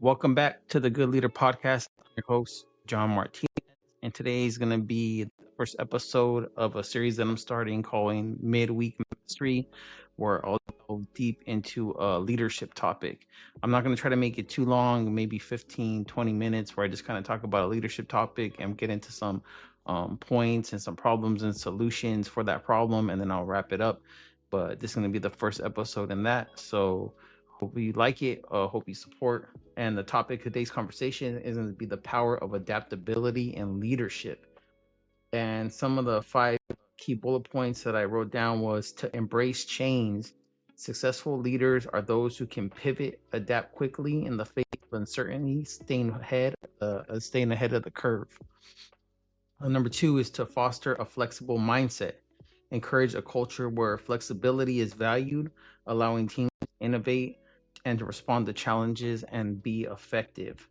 Welcome back to the Good Leader Podcast. I'm your host, John Martinez, and today is going to be the first episode of a series that I'm starting calling Midweek Mastery, where I'll delve deep into a leadership topic. I'm not going to try to make it too long, maybe 15, 20 minutes, where I just kind of talk about a leadership topic and get into some points and some problems and solutions for that problem, and then I'll wrap it up. But this is going to be the first episode in that. So, hope you like it. Hope you support. And the topic of today's conversation is going to be the power of adaptability and leadership. And some of the 5 key bullet points that I wrote down was to embrace change. Successful leaders are those who can pivot, adapt quickly in the face of uncertainty, staying ahead of the curve. Number 2 is to foster a flexible mindset. Encourage a culture where flexibility is valued, allowing teams to innovate and to respond to challenges and be effective.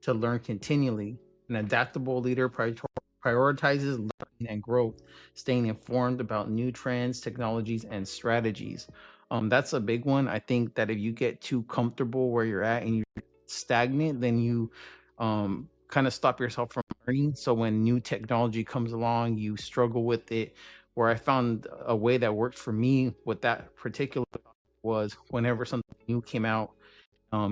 To learn continually, an adaptable leader prioritizes learning and growth, staying informed about new trends, technologies, and strategies. That's a big one. I think that if you get too comfortable where you're at and you're stagnant, then you kind of stop yourself from learning. So when new technology comes along, you struggle with it. Where I found a way that worked for me with that particular was whenever something new came out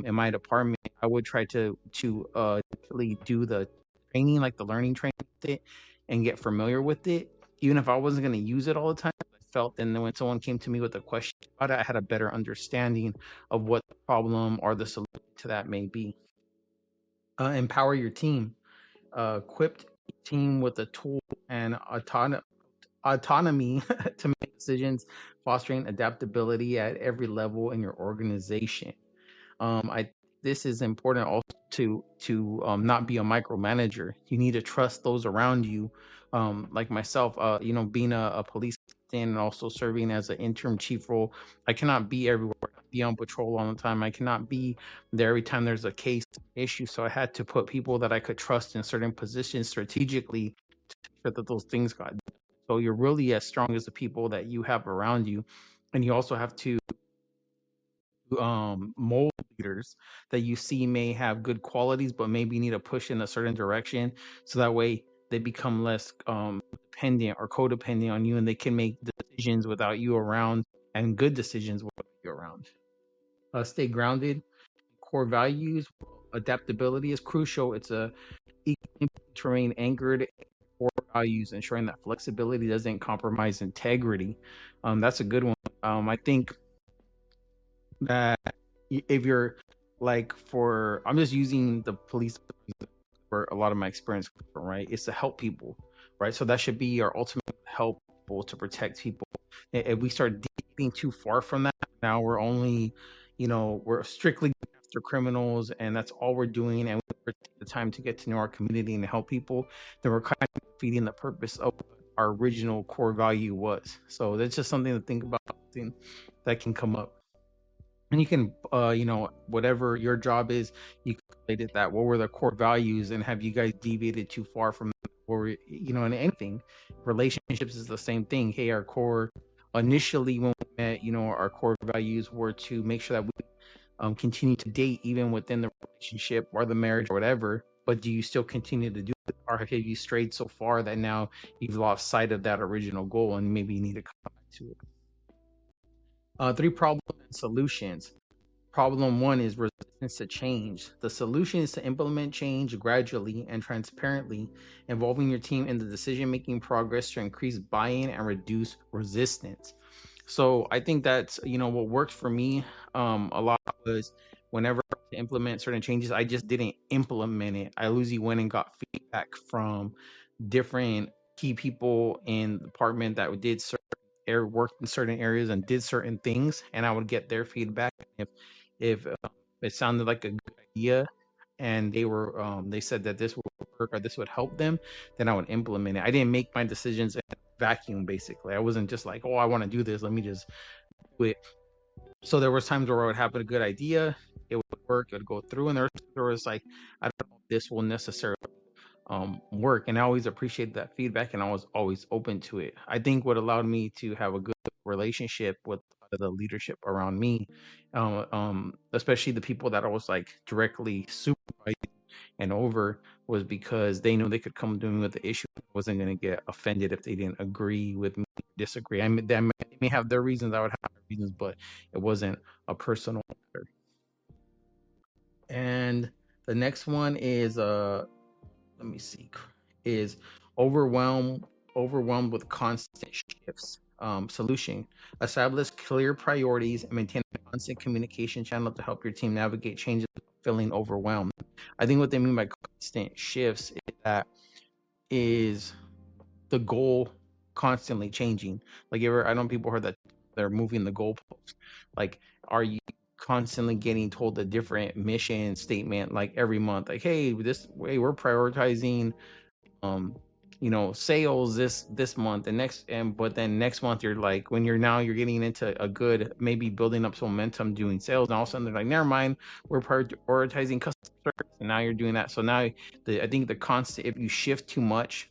in my department, I would try to definitely do the training, like the learning training with it, and get familiar with it. Even if I wasn't going to use it all the time, I felt. And then when someone came to me with a question about it, I had a better understanding of what the problem or the solution to that may be. Empower your team. Equipped team with a tool and autonomy to make decisions, fostering adaptability at every level in your organization. I This is important also to not be a micromanager. You need to trust those around you. Like myself, being a police captain and also serving as an interim chief role, I cannot be everywhere. Be on patrol all the time. I cannot be there every time there's a case issue. So I had to put people that I could trust in certain positions strategically to make sure that those things got done. So you're really as strong as the people that you have around you, and you also have to mold leaders that you see may have good qualities but maybe need a push in a certain direction, so that way they become less dependent or codependent on you, and they can make decisions without you around, and good decisions without you around. Stay grounded. Core values. Adaptability is crucial. It's a equally to remain anchored in core values, ensuring that flexibility doesn't compromise integrity. That's a good one. I think that if you're like, for I'm just using the police for a lot of my experience, right? It's to help people, right? So that should be our ultimate help people, to protect people. If we start deviating too far from that, now we're only, we're strictly after criminals, and that's all we're doing, and we take the time to get to know our community and help people, then we're kind of feeding the purpose of what our original core value was. So that's just something to think about, something that can come up. And you can, whatever your job is, you can relate it that. What were the core values, and have you guys deviated too far from that? Or, in anything, relationships is the same thing. Hey, our core, initially when we met, our core values were to make sure that we continue to date even within the relationship or the marriage or whatever. But do you still continue to do it, or have you strayed so far that now you've lost sight of that original goal, and maybe you need to come back to it? 3 problems and solutions. Problem 1 is resistance to change. The solution is to implement change gradually and transparently, involving your team in the decision-making progress to increase buy-in and reduce resistance. So I think that's, what worked for me a lot was, whenever I had to implement certain changes, I just didn't implement it. I usually went and got feedback from different key people in the department that did worked in certain areas and did certain things, and I would get their feedback. If it sounded like a good idea, and they said that this would work or this would help them, then I would implement it. I didn't make my decisions in a vacuum. Basically, I wasn't just like, oh, I want to do this, let me just do it. So there was times where I would have a good idea, it would work, it would go through, and there was like, I don't know if this will necessarily work. And I always appreciate that feedback, and I was always open to it. I think what allowed me to have a good relationship with the leadership around me, especially the people that I was like directly supervising and over, was because they knew they could come to me with the issue. I wasn't going to get offended if they didn't agree with me, disagree. I mean, they may have their reasons, I would have reasons, but it wasn't a personal matter. And the next one is let me see, is overwhelmed overwhelmed with constant shifts. Solution: establish clear priorities and maintain a constant communication channel to help your team navigate changes without feeling overwhelmed. I think what they mean by constant shifts is that is the goal constantly changing. Like, ever, I know people heard that they're moving the goalposts. Like, are you constantly getting told a different mission statement like every month? Like, hey, this way we're prioritizing sales this month and next, and but then next month you're like, when you're getting into a good, maybe building up some momentum doing sales, and all of a sudden they're like, never mind, we're prioritizing customer service, and now you're doing that. So now I think the constant, if you shift too much,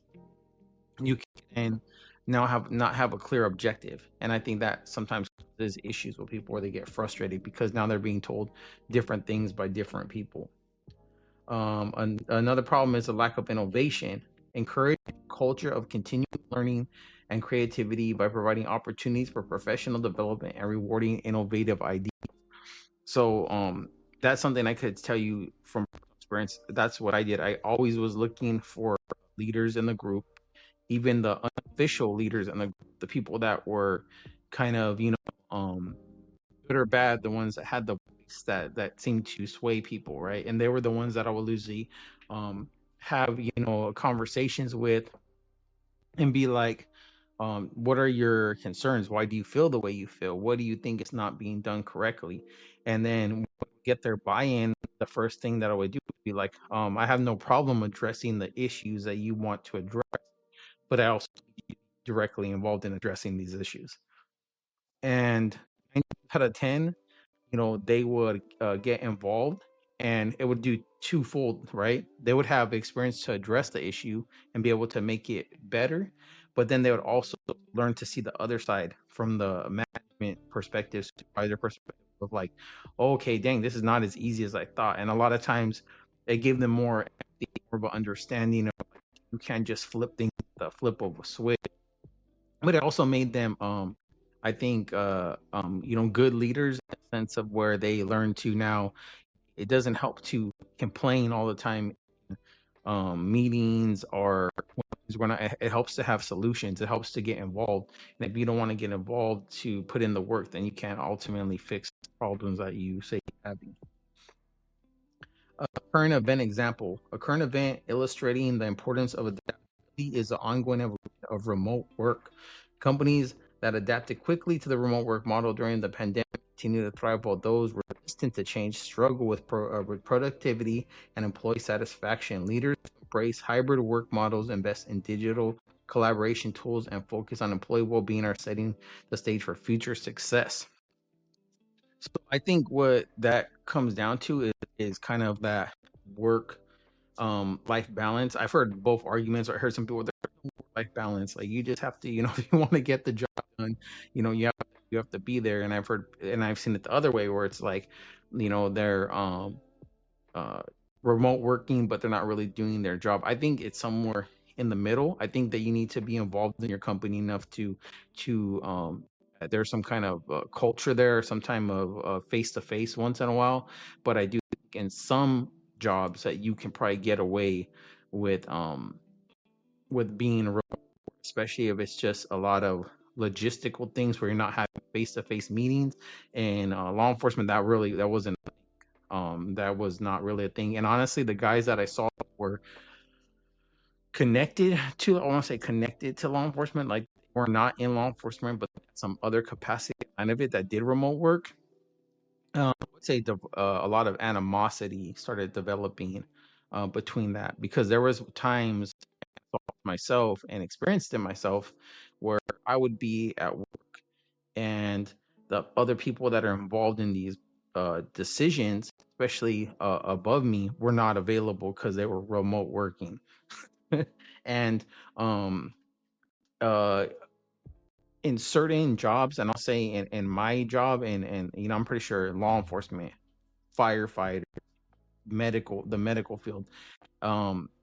you can now not have a clear objective, and I think that sometimes causes issues with people where they get frustrated because now they're being told different things by different people. Another problem is a lack of innovation. Encourage a culture of continuous learning and creativity by providing opportunities for professional development and rewarding innovative ideas. So that's something I could tell you from experience. That's what I did. I always was looking for leaders in the group, even the unofficial leaders in the group, the people that were kind of, good or bad, the ones that had the voice that seemed to sway people, right? And they were the ones that I would usually have conversations with and be like, what are your concerns? Why do you feel the way you feel? What do you think is not being done correctly? And then when we get their buy-in, the first thing that I would do would be like, I have no problem addressing the issues that you want to address, but I also directly involved in addressing these issues. And 9 out of 10, they would get involved, and it would do twofold, right? They would have experience to address the issue and be able to make it better, but then they would also learn to see the other side from the management perspective, supervisor perspective, of like, okay, dang, this is not as easy as I thought. And a lot of times it gave them more empathy, more of an understanding of, like, you can't just flip things with the flip of a switch. But it also made them, I think, good leaders, in the sense of where they learn to now, it doesn't help to complain all the time, meetings or when it helps to have solutions. It helps to get involved, and if you don't want to get involved to put in the work, then you can't ultimately fix problems that you say you have. A current event example. A current event illustrating the importance of adaptability is the ongoing evolution of remote work. Companies that adapted quickly to the remote work model during the pandemic continue to thrive, while those resistant to change struggle with productivity and employee satisfaction. Leaders embrace hybrid work models, invest in digital collaboration tools, and focus on employee well-being are setting the stage for future success. So I think what that comes down to is kind of that work life balance. I've heard both arguments. I heard some people that life balance, like, you just have to, if you want to get the job done, you have to be there. And I've seen it the other way, where it's like, they're uh remote working, but they're not really doing their job. I think it's somewhere in the middle. I think that you need to be involved in your company enough to there's some kind of culture there, some time of face to face once in a while. But I do think in some jobs that you can probably get away with being remote, especially if it's just a lot of logistical things where you're not having face to face meetings. And law enforcement, that was not really a thing. And honestly, the guys that I saw were connected to, I want to say connected to law enforcement, like, were not in law enforcement, but some other capacity kind of it that did remote work. I would say a lot of animosity started developing between that, because there was times myself and experienced it myself where I would be at work, and the other people that are involved in these decisions, especially above me, were not available because they were remote working. And um, uh, in certain jobs, and I'll say in my job, and I'm pretty sure law enforcement, firefighter, the medical field,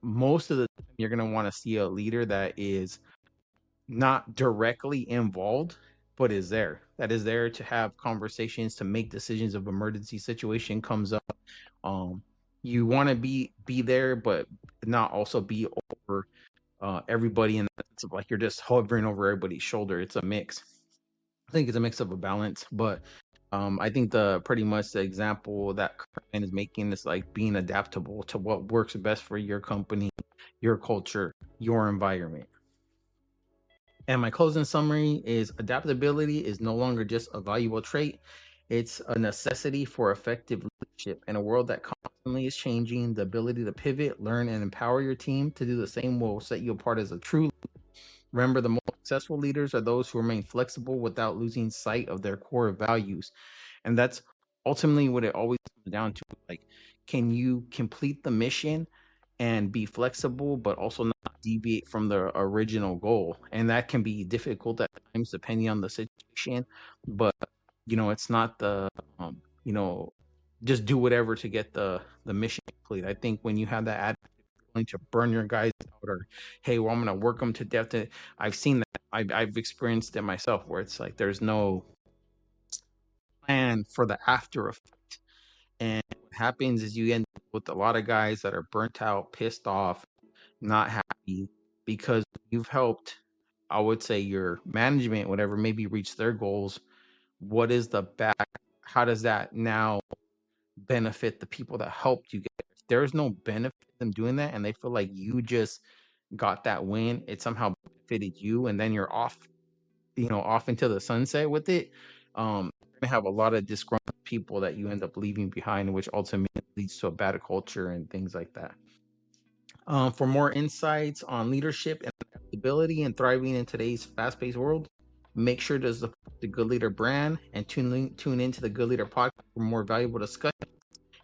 most of the time you're going to want to see a leader that is not directly involved, but that is there to have conversations, to make decisions if emergency situation comes up. You want to be there, but not also be over everybody, in the sense of like you're just hovering over everybody's shoulder. It's a mix. I think it's a mix of a balance, but I think the pretty much the example that Kerman is making is like being adaptable to what works best for your company, your culture, your environment. And my closing summary is adaptability is no longer just a valuable trait. It's a necessity for effective leadership. In a world that constantly is changing, the ability to pivot, learn, and empower your team to do the same will set you apart as a true leader. Remember, the most successful leaders are those who remain flexible without losing sight of their core values. And that's ultimately what it always comes down to. Like, can you complete the mission and be flexible, but also not deviate from the original goal? And that can be difficult at times depending on the situation. But it's not the just do whatever to get the mission complete. I think when you have that attitude, willing to burn your guys out, or hey, well, I'm gonna work them to death. I've seen that. I've experienced it myself, where it's like there's no plan for the after effect. And what happens is you end up with a lot of guys that are burnt out, pissed off, not happy, because you've helped, I would say, your management, whatever, maybe reach their goals. What is the back? How does that now benefit the people that helped you get there? If there's no benefit in them doing that, and they feel like you just got that win, it somehow benefited you, and then you're off into the sunset with it. You're gonna have a lot of disgruntled people that you end up leaving behind, which ultimately leads to a bad culture and things like that. For more insights on leadership and adaptability and thriving in today's fast-paced world, make sure to support the Good Leader brand and tune into the Good Leader podcast for more valuable discussion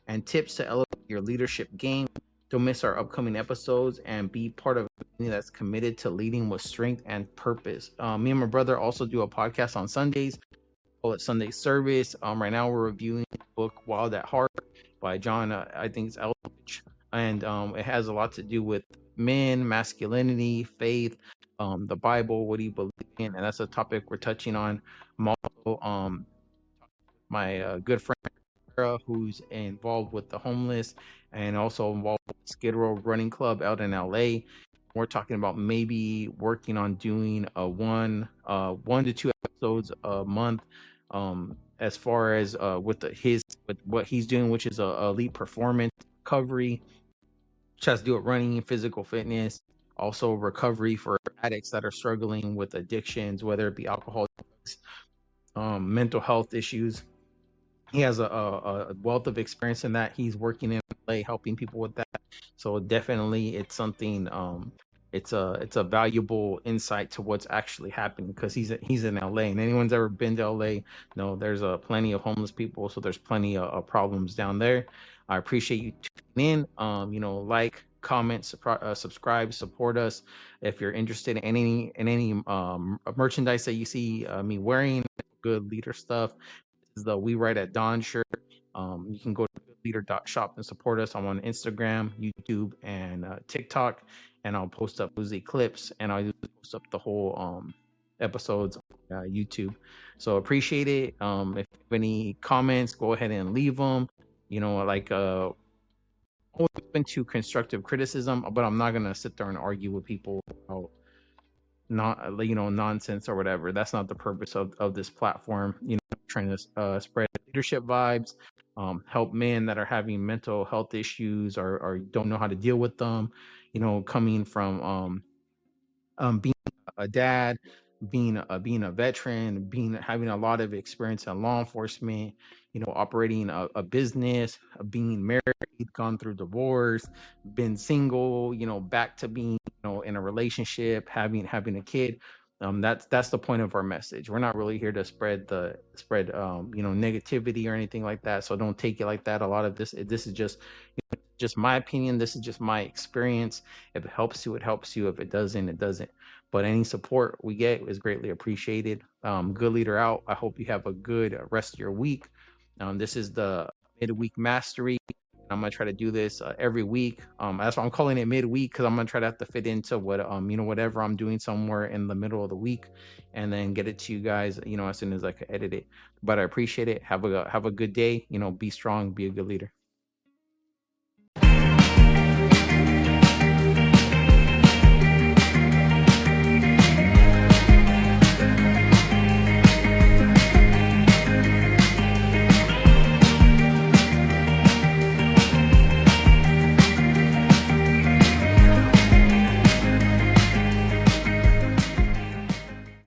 and tips to elevate your leadership game. Don't miss our upcoming episodes and be part of a community that's committed to leading with strength and purpose. Me and my brother also do a podcast on Sundays. Call it Sunday Service. Right now we're reviewing the book Wild at Heart by John, I think it's Eldridge, and it has a lot to do with men, masculinity, faith, the Bible, what do you believe in, and that's a topic we're touching on. I'm also my good friend who's involved with the homeless and also involved with Skid Row Running Club out in LA. We're talking about maybe working on doing a one to two episodes a month, as far as with what he's doing, which is a elite performance recovery, which has to do with running, physical fitness, also recovery for addicts that are struggling with addictions, whether it be alcohol, drugs, mental health issues. He has a wealth of experience in that. He's working in LA helping people with that. So definitely it's something, it's a valuable insight to what's actually happening, because he's in LA, and anyone's ever been to LA, there's plenty of homeless people, so there's plenty of problems down there. I appreciate you tuning in. Like, comment, subscribe, support us. If you're interested in any merchandise that you see me wearing, Good Leader stuff, is the We Write at Dawn shirt. You can go to leader.shop and support us. I'm on Instagram, YouTube, and TikTok, and I'll post up Uzi clips, and I'll post up the whole episodes on YouTube. So appreciate it. If you have any comments, go ahead and leave them. Always open to constructive criticism, but I'm not gonna sit there and argue with people about nonsense or whatever. That's not the purpose of this platform. Trying to spread leadership vibes, help men that are having mental health issues, or don't know how to deal with them, coming from being a dad, being a veteran, having a lot of experience in law enforcement, operating a business, being married, gone through divorce, been single, back to being in a relationship, having a kid. That's the point of our message. We're not really here to spread negativity or anything like that. So don't take it like that. A lot of this is just my opinion. This is just my experience. If it helps you, it helps you. If it doesn't, it doesn't. But any support we get is greatly appreciated. Good leader out. I hope you have a good rest of your week. This is the midweek mastery. I'm gonna try to do this every week. That's why I'm calling it midweek, because I'm gonna try to have to fit into whatever I'm doing somewhere in the middle of the week, and then get it to you guys as soon as I can edit it. But I appreciate it. Have a good day. Be strong. Be a good leader.